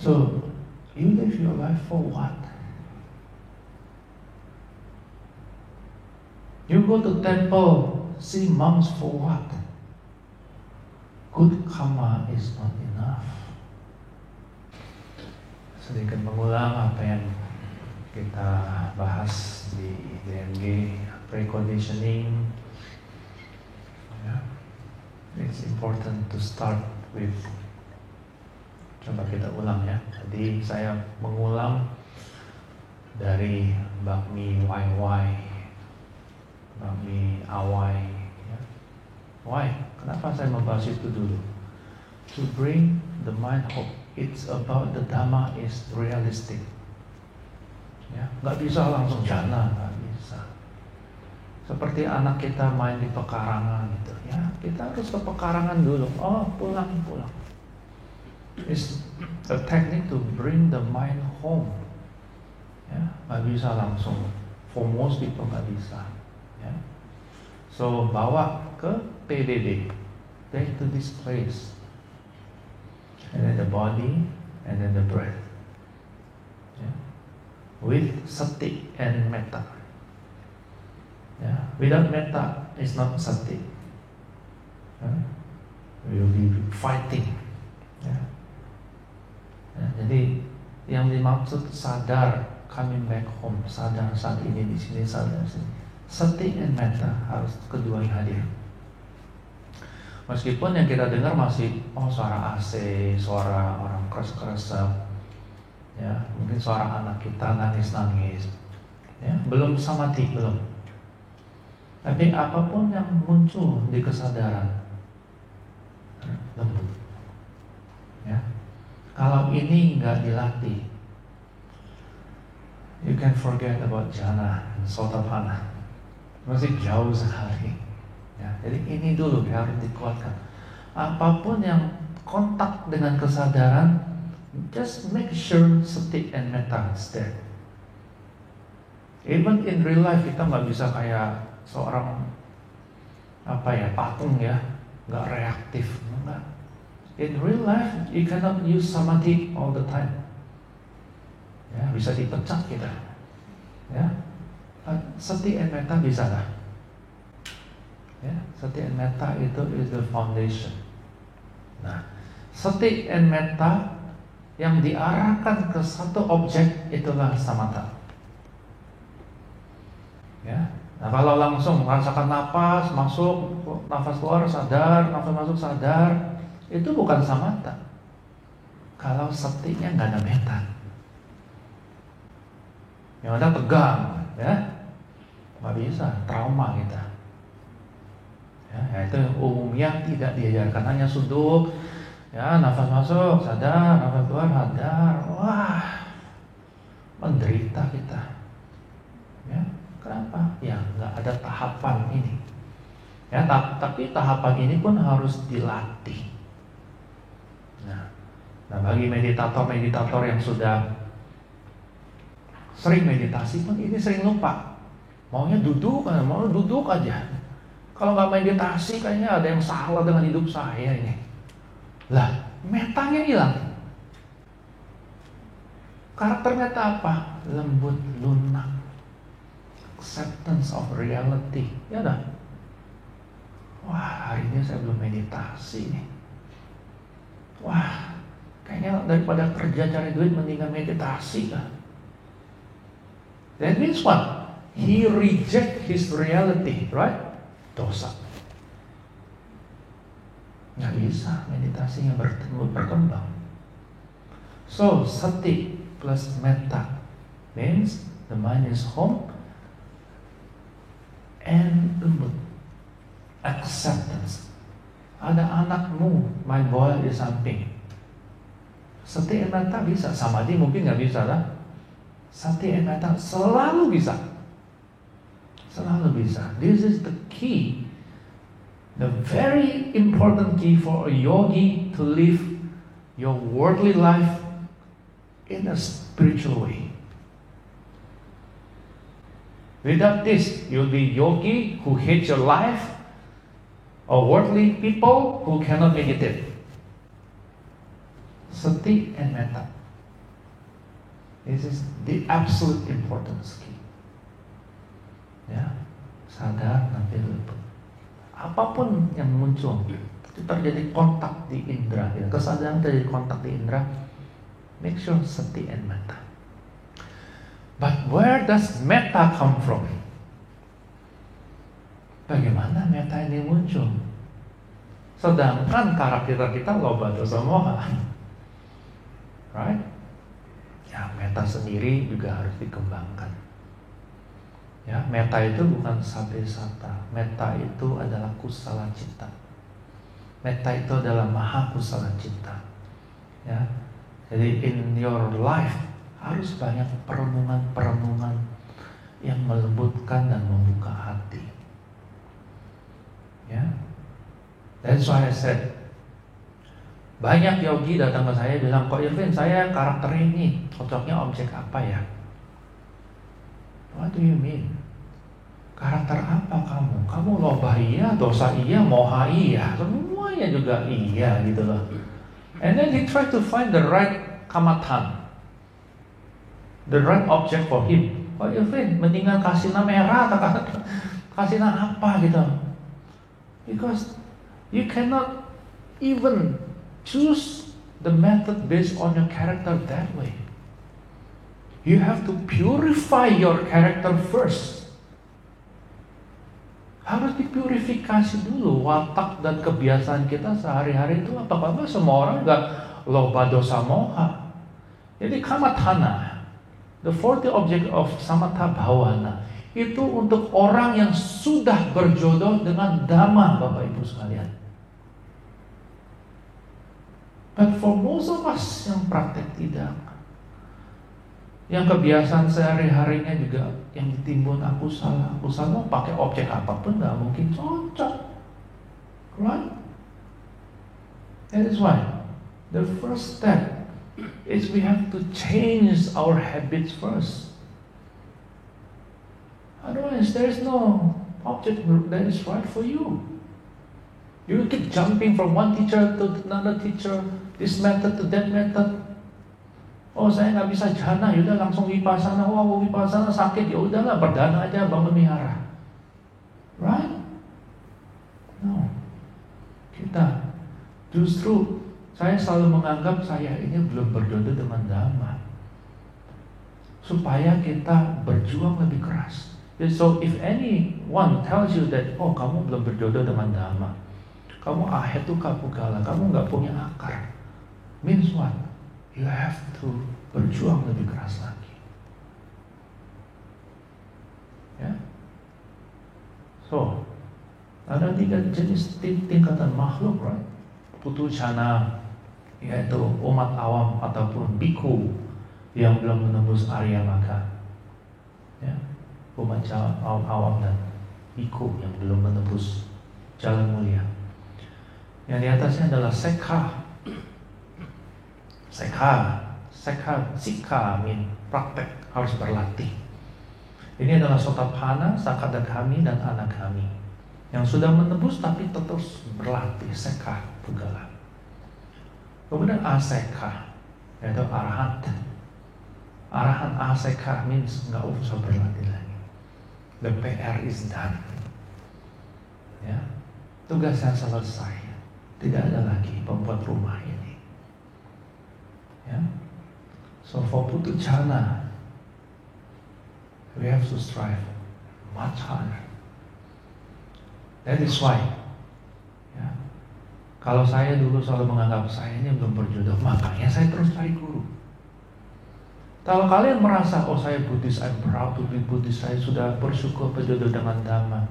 So, you live your life for what? You go to temple, see monks for what? Good karma is not enough. Sedikit mengulang apa yang kita bahas di DMG, preconditioning. It's important to start with. Coba kita ulang ya. Jadi saya mengulang dari bakmi YY, bakmi awai. Ya. Why? Kenapa saya membahas itu dulu? To bring the mind home. It's about the Dhamma is realistic. Ya, nggak bisa langsung jana, nggak bisa. Seperti anak kita main di pekarangan gitu. Ya, kita harus ke pekarangan dulu. Oh, pulang. It's a technique to bring the mind home. Ya, nggak bisa langsung. For most people nggak bisa. Ya. So bawa ke PDD, back to this place, and then the body, and then the breath. Ya. With sati and metta. Ya. Without metta, it's not sati. Ya. We will be fighting. Ya. Ya, jadi yang dimaksud sadar, coming back home, sadar saat ini di sini, sadar sini. Sati and metta harus kedua yang hadir. Meskipun yang kita dengar masih suara AC, suara orang keras-kerasan, ya mungkin suara anak kita nangis-nangis, ya belum samadhi belum. Tapi apapun yang muncul di kesadaran, lembut. Ya. Kalau ini nggak dilatih, you can forget about jhana and sotapanna. Masih jauh sekali. Ya, jadi ini dulu harus dikuatkan. Apapun yang kontak dengan kesadaran, just make sure sati and metta is there. Even in real life kita nggak bisa kayak seorang patung ya, nggak reaktif, enggak. In real life, you cannot use samadhi all the time. Ya, bisa dipecat kita. Ya, sati and metta bisa lah. Ya, sati and metta itu is the foundation. Nah, sati and metta yang diarahkan ke satu objek itulah samatha. Ya, nah kalau langsung merasakan nafas masuk, nafas keluar sadar, nafas masuk sadar. Itu bukan samatha. Kalau satinya nggak ada metta, yang ada tegang, ya nggak bisa, trauma kita. Ya itu umumnya tidak diajarkan, hanya suduk, ya nafas masuk sadar, nafas keluar sadar. Wah, menderita kita. Ya kenapa? Ya nggak ada tahapan ini. Ya tapi tahapan ini pun harus dilatih. Nah bagi meditator yang sudah sering meditasi pun ini sering lupa. Maunya duduk aja. Kalau nggak meditasi kayaknya ada yang salah dengan hidup saya ini. Lah, metanya hilang. Karakter metta apa? Lembut, lunak, acceptance of reality. Ya dah. Wah, hari ini saya belum meditasi nih. Wah, kayaknya daripada kerja cari duit mendingan meditasi lah. That means what? He reject his reality, right? Dosa. Nggak bisa meditasinya berkembang. So, sati plus metta means the mind is home and lembut. Acceptance. Ada anakmu, my boy di samping. Sati and metta bisa, samadhi mungkin nggak bisa lah. Sati and metta selalu bisa. Selalu bisa. This is the key. The very important key for a yogi to live your worldly life in a spiritual way. Without this, you'll be yogi who hates your life, or worldly people who cannot meditate. Sati and metta. This is the absolute importance key. Ya, sadar nanti luput. Apapun yang muncul, itu terjadi kontak di indera. Ya, kesadaran terjadi kontak di indera. Make sure sati and metta. But where does metta come from? Bagaimana metta ini muncul? Sedangkan karakter kita loba dosa moha, right? Ya, metta sendiri juga harus dikembangkan. Ya, metta itu bukan sabesata. Metta itu adalah kusala citta. Metta itu adalah maha kusala citta. Ya, jadi in your life harus banyak perenungan-perenungan yang melembutkan dan membuka hati. Ya, that's why I said, banyak yogi datang ke saya bilang, kok Irvin, saya karakter ini cocoknya objek apa ya? What do you mean? Karakter apa kamu? Kamu loba iya, dosa iya, moha iya, semuanya juga iya gitu loh. And then he tried to find the right kamatan, the right object for him. Kok Irvin, mendingan kasihna merah atau kasihna apa gitu? Because you cannot even choose the method based on your character that way. You have to purify your character first. Harus dipurifikasi dulu watak dan kebiasaan kita sehari-hari itu apa? Karena semua orang nggak loba dosa moha. Jadi kamatana, the 40 object of samatha bhavana, itu untuk orang yang sudah berjodoh dengan Dhamma, Bapak Ibu sekalian. But for most of us yang praktek tidak, yang kebiasaan sehari-harinya juga yang ditimbun aku salah mau pakai objek apapun nggak mungkin cocok, right? That is why the first step is we have to change our habits first. Otherwise, there is no object that is right for you. You keep jumping from one teacher to another teacher, this method to that method. Oh, saya nggak bisa jhana, yaudah langsung vipassana. Oh, vipassana sakit, ya udahlah berdana aja bangun wihara. Right? No. Kita justru saya selalu menganggap saya ini belum berjodoh dengan Dhamma. Supaya kita berjuang lebih keras. So if anyone tells you that, oh kamu belum berjodoh dengan Dhamma, kamu ahetuka pugala, kamu nggak punya akar, means what? You have to berjuang lebih keras lagi. Ya. So ada 3 jenis tingkatan makhluk, right? Putucana, yaitu umat awam ataupun bhikkhu yang belum menembus Arya Magga. Ya. Umat awam dan bhikkhu yang belum menembus jalan mulia. Yang di atasnya adalah sekha. Sikha mean praktek, harus berlatih. Ini adalah sotapanna, sakadagami dan anagami yang sudah menembus tapi terus berlatih, sekha pugala. Kemudian asekha, yaitu arahat. Arahat asekha means nggak usah berlatih lagi. The PR is done. Ya, tugasnya selesai. Tidak ada lagi pembuat rumah ini. Ya, so for putucana, we have to strive much harder. That is why, ya, kalau saya dulu selalu menganggap saya ini belum berjodoh, makanya saya terus cari guru. Kalau kalian merasa, oh saya Buddhis, I'm proud to be Buddhist, saya sudah bersyukur berjodoh dengan Dhamma,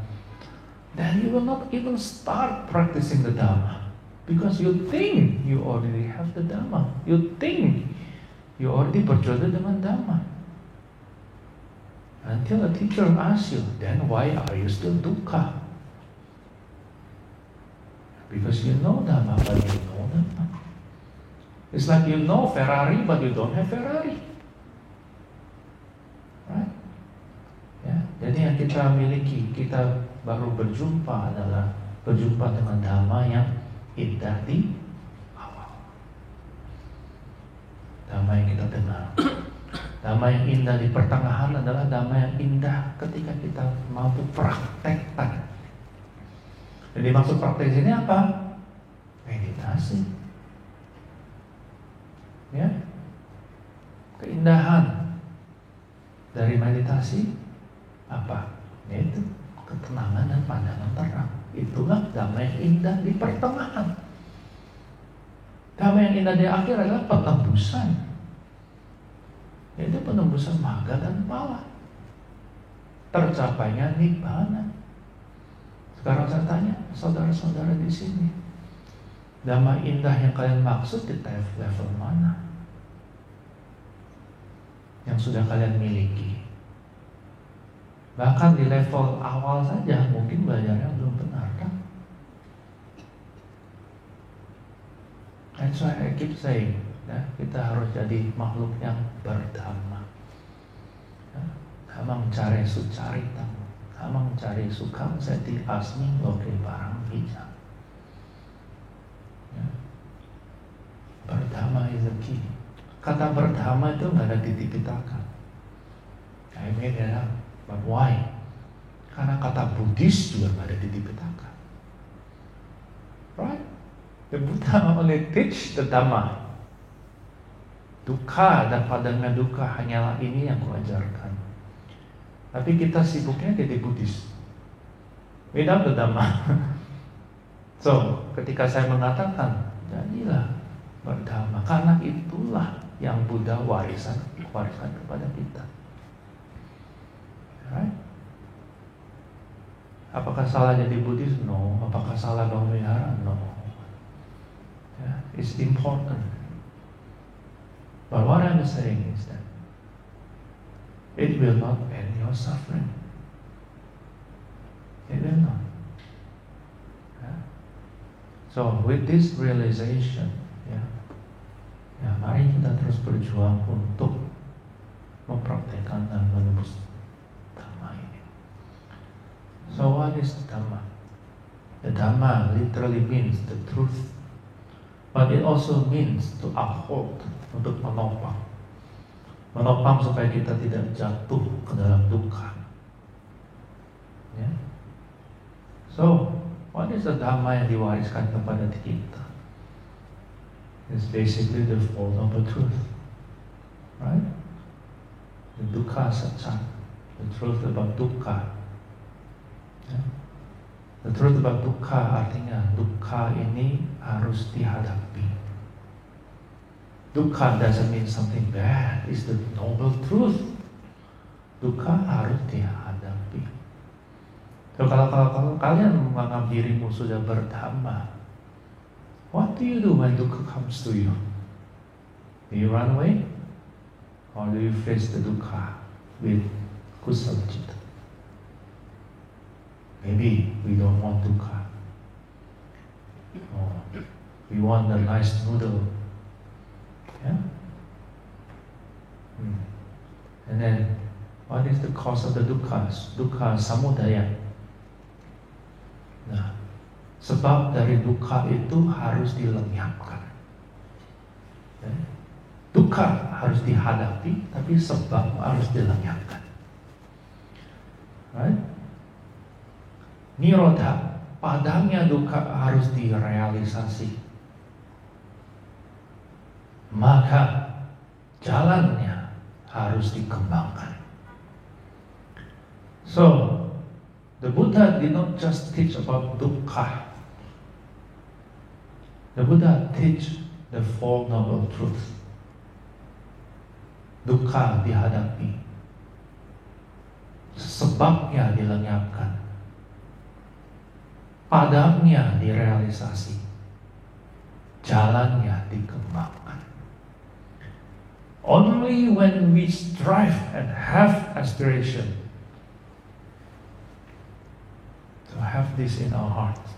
then you will not even start practicing the Dhamma. Because you think you already have the Dhamma. You think you already berjodoh dengan Dhamma. Until a teacher asks you, then why are you still dukkha? Because you know Dhamma, but you know Dhamma. It's like you know Ferrari, but you don't have Ferrari. Right? Ya, jadi yang kita miliki, kita baru berjumpa adalah berjumpa dengan Dhamma yang indah di awal. Dhamma yang kita dengar, Damai yang indah di pertengahan adalah damai yang indah ketika kita mampu praktekkan. Jadi maksud praktek ini apa? Meditasi. Ya. Keindahan dari meditasi apa? Yaitu ketenangan dan pandangan terang. Itulah damai yang indah di pertengahan. Damai yang indah di akhir adalah penembusan. Yaitu penembusan maga dan pala. Tercapainya nibbana. Sekarang saya tanya saudara-saudara di sini, damai indah yang kalian maksud di level mana? Yang sudah kalian miliki. Bahkan di level awal saja mungkin belajarnya belum benar kan? That's why I keep saying, ya, kita harus jadi makhluk yang berdhamma. Ya, Hamang cari sucarita, hamang cari sukam seti asmi loke barang bija. Ya. Berdhamma is the key. Kata berdhamma itu nggak ada titik pitaka. I made it up. But why? Karena kata Buddhis juga nggak ada titik pitaka. Right? The Buddha only teach the Dhamma. Dukkha dan padanya dukkha hanyalah ini yang kuajarkan. Tapi kita sibuknya jadi Buddhis. Without the Dhamma. So, ketika saya mengatakan jadilah berdhamma, karena itulah yang Buddha wariskan kepada kita. Right? Apakah salah jadi Buddhis? No. Apakah salah memelihara? No. Yeah, it's important. But what I'm saying is that it will not end your suffering. It will not. Yeah. So with this realization, mari kita terus berjuang untuk mempraktekkan dan menembus Dhamma ini. So what is Dhamma? The Dhamma literally means the truth. But it also means to uphold, untuk menopang. Menopang supaya kita tidak jatuh ke dalam dukkha. Yeah. So, what is the Dhamma yang diwariskan kepada kita? It's basically the Four Noble Truth. Right? The dukkha satcha, the truth about dukkha. Yeah. The truth about dukkha artinya dukkha ini harus dihadapi. Dukkha doesn't mean something bad. It's the noble truth. Dukkha harus dihadapi. So kalau kalian menganggap dirimu sudah berdhamma, what do you do when dukkha comes to you? Do you run away? Or do you face the dukkha with kusala citta? Maybe we don't want dukkha. Or we want a nice noodle. Yeah? And then, what is the cause of the dukkha? Dukkha samudaya. Nah, sebab dari dukkha itu harus dilenyapkan. Dukkha harus dihadapi, tapi sebab harus dilenyapkan. Right? Nirodha, padamnya dukkha harus direalisasi. Maka jalannya harus dikembangkan. So, the Buddha did not just teach about dukkha. The Buddha teach the Four Noble Truths. Dukkha dihadapi, sebabnya dilenyapkan, padamnya direalisasi, jalannya dikembangkan. Only when we strive and have aspiration to have this in our hearts,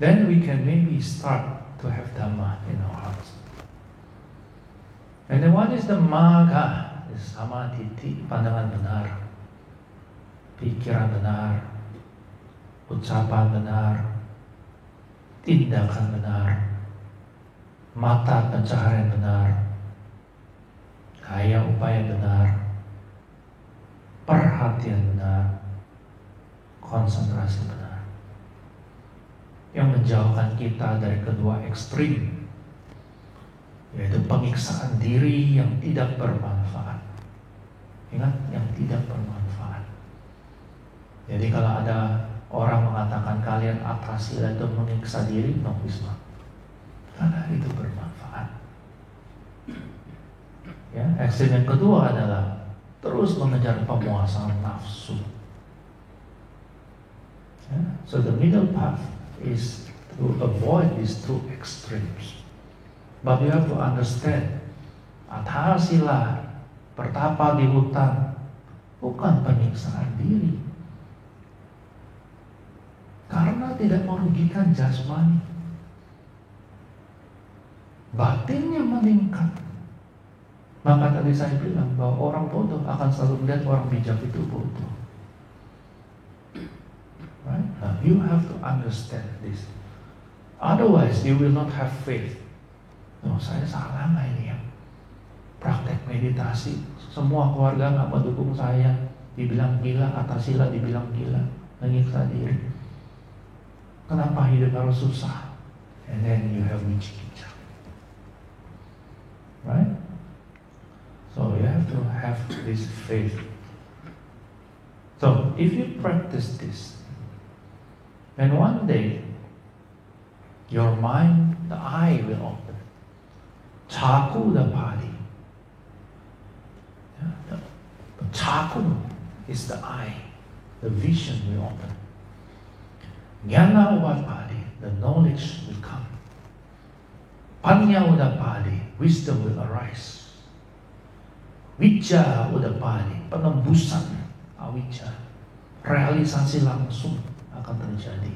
then we can maybe start to have Dhamma in our hearts. And then what is the magga? Is samadhi, pandangan benar, pikiran benar, ucapan benar, tindakan benar, mata pencaharian benar, gaya upaya benar, perhatian benar, konsentrasi benar, yang menjauhkan kita dari kedua ekstrim, yaitu penyiksaan diri yang tidak bermanfaat. Ingat, yang tidak bermanfaat. Jadi kalau ada orang mengatakan kalian atasila itu menyiksa diri, no, it's not. Karena itu bermanfaat. Ya, ekstrim yang kedua adalah terus mengejar pemuasan nafsu. Ya, so the middle path is to avoid these two extremes. But you have to understand, atasila, bertapa di hutan, bukan penyiksaan diri. Karena tidak merugikan jasmani. Batinnya meningkat. Maka tadi saya bilang bahwa orang bodoh akan selalu melihat orang bijak itu bodoh. Right? Now, you have to understand this. Otherwise, you will not have faith. Oh, saya salah nggak ini ya? Praktek meditasi, semua keluarga nggak mendukung saya, dibilang gila, atasila dibilang gila, menyiksa diri. Kenapa hidup harus susah? And then you have wicikicah. Right? So you have to have this faith. So if you practice this, then one day your mind, the eye will open. Chaku the body. The chaku is the eye. The vision will open. Jnana Udapadi, the knowledge will come. Panya Udapadi, wisdom will arise. Vijja Udapadi, penembusan awijja, realisasi langsung akan terjadi.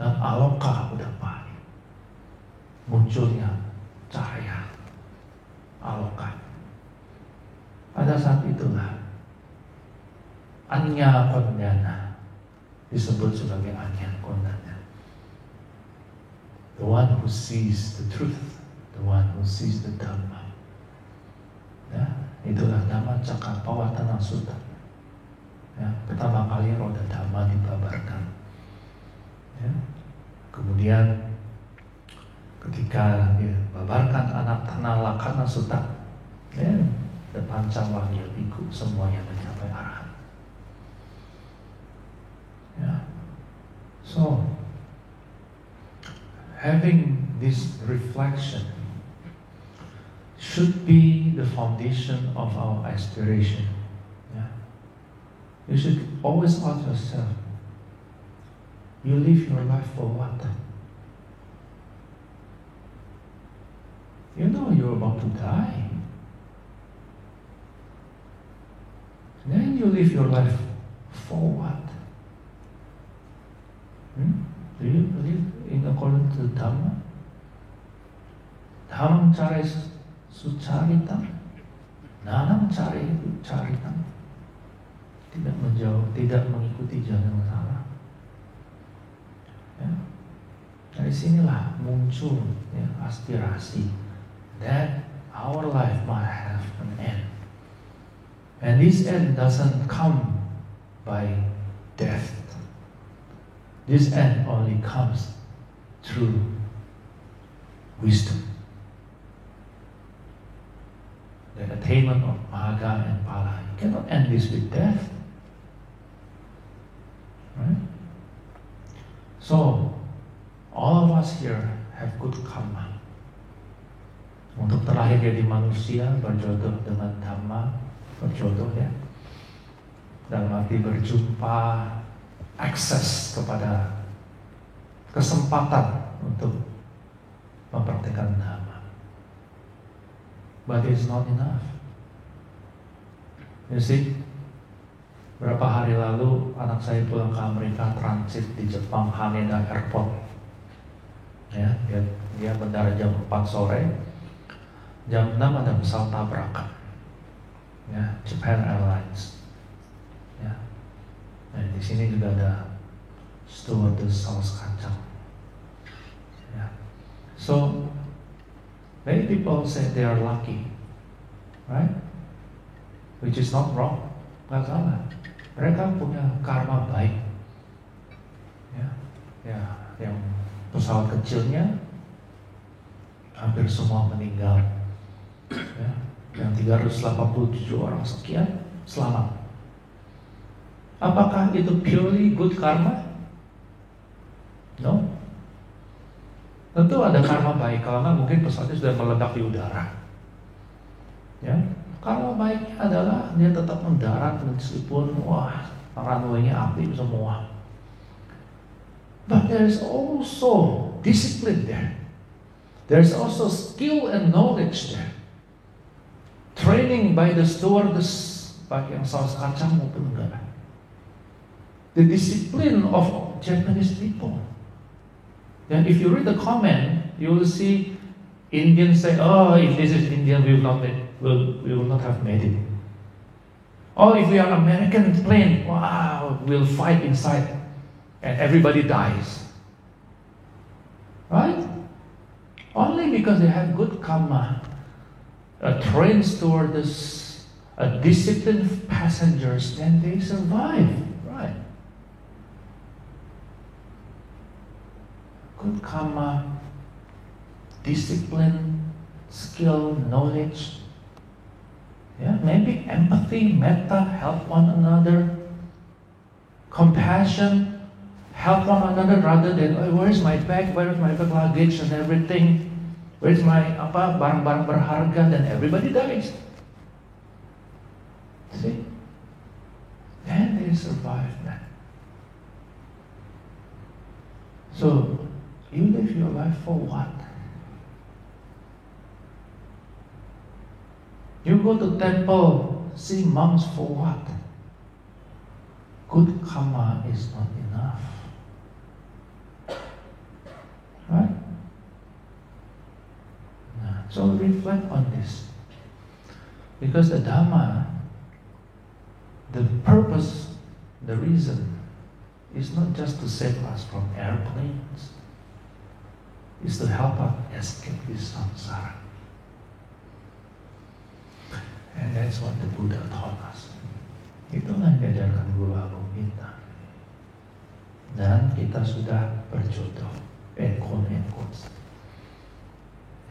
Dan aloka Udapadi, munculnya cahaya aloka. Pada saat itulah Anya Kondana disebut sebagai Anya Kondana. The one who sees the truth, the one who sees the Dhamma. Ya, itulah Dhamma Cakkappavattana Sutta. Ya, pertama kali roda Dhamma dibabarkan. Ya, kemudian ketika dibabarkan anak tanah Lakkhana Sutta, ya, the Pancawahya Bhikkhu semuanya mencapai arahat. Ya, so having this reflection should be the foundation of our aspiration. Yeah. You should always ask yourself, you live your life for what? You know you're about to die. Then you live your life for what? Do you live in accordance to Dhamma? Dhammam care sucaritam, nanam care caritam. Tidak menjauh, tidak mengikuti jalan yang salah. Ya. Dari sinilah muncul ya, aspirasi that our life might have an end. And this end doesn't come by death. This end only comes through wisdom. The attainment of Magga and Phala. You cannot end this with death. Right? So, all of us here have good karma. Untuk terlahir jadi manusia, berjodoh dengan Dhamma, berjodoh ya. Dalam arti berjumpa, akses kepada kesempatan untuk mempraktikkan Dhamma. But it's not enough. You see, berapa hari lalu anak saya pulang ke Amerika, transit di Jepang, Haneda Airport. Ya, dia mendarat jam 4 sore, jam 6 ada pesawat tabrakan. Ya, Japan Airlines. Ya. Nah, di sini juga ada stewardess saus kacang. Ya. So many people say they are lucky. right? Which is not wrong, nggak salah. Mereka punya karma baik. Ya, yang pesawat kecilnya hampir semua meninggal. Ya, yang 387 orang sekian selamat. Apakah itu purely good karma? No. Tentu ada karma baik, kalau nggak mungkin pesawatnya sudah meledak di udara. Ya, karma baiknya adalah dia tetap mendarat meskipun runway-nya api semua. But there is also discipline there. There is also skill and knowledge there. Training by the stewardess, baik yang saus kacang maupun enggak. The discipline of Japanese people. And if you read the comment, you will see Indians say, "Oh, if this is Indian, we will not have made it." Oh, if we are American plane, wow, we'll fight inside, and everybody dies. Right? Only because they have good karma, a trained stewardess, a disciplined passengers, then they survive. Right? Good karma, discipline, skill, knowledge. Yeah, maybe empathy, metta, help one another, compassion, help one another rather than, oh, where's my bag luggage and everything, where's my barang-barang berharga, then everybody dies. See? Then they survive that. So, you live your life for what? You go to temple, see monks for what? Good karma is not enough. Right? So reflect on this. Because the Dhamma, the purpose, the reason, is not just to save us from airplanes. It's to help us escape this samsara. And that's what the Buddha taught us. Itulah yang diajarkan Guru Agung kita. Dan kita sudah berjodoh. Quote.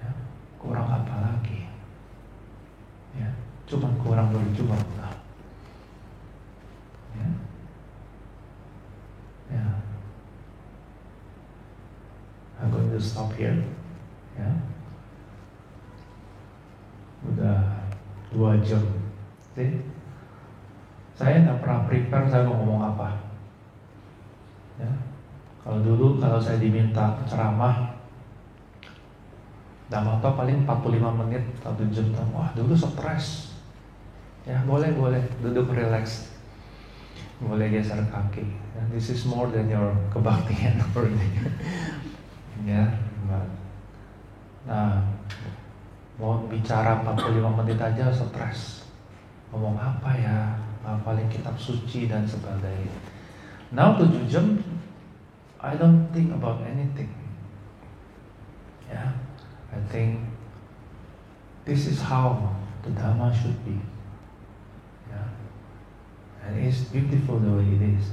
Ya, kurang apa lagi? Ya, cuma kurang berjuang lah. Ya. Ya. I'm going to stop here. Ya. Udah 2 jam. See? Saya nggak pernah prepare saya mau ngomong apa. Ya. Kalau dulu saya diminta ceramah, dalam waktu paling 45 menit, 1 jam. Wah, dulu stres. Ya, boleh duduk relax. Boleh geser kaki. Ya, this is more than your kebaktian already. Ya, nah, mau bicara 45 menit aja stres. Ngomong apa ya? Paling kitab suci dan sebagainya. Now 7 jam, I don't think about anything. Yeah, I think this is how the Dhamma should be. Yeah, and it's beautiful the way it is.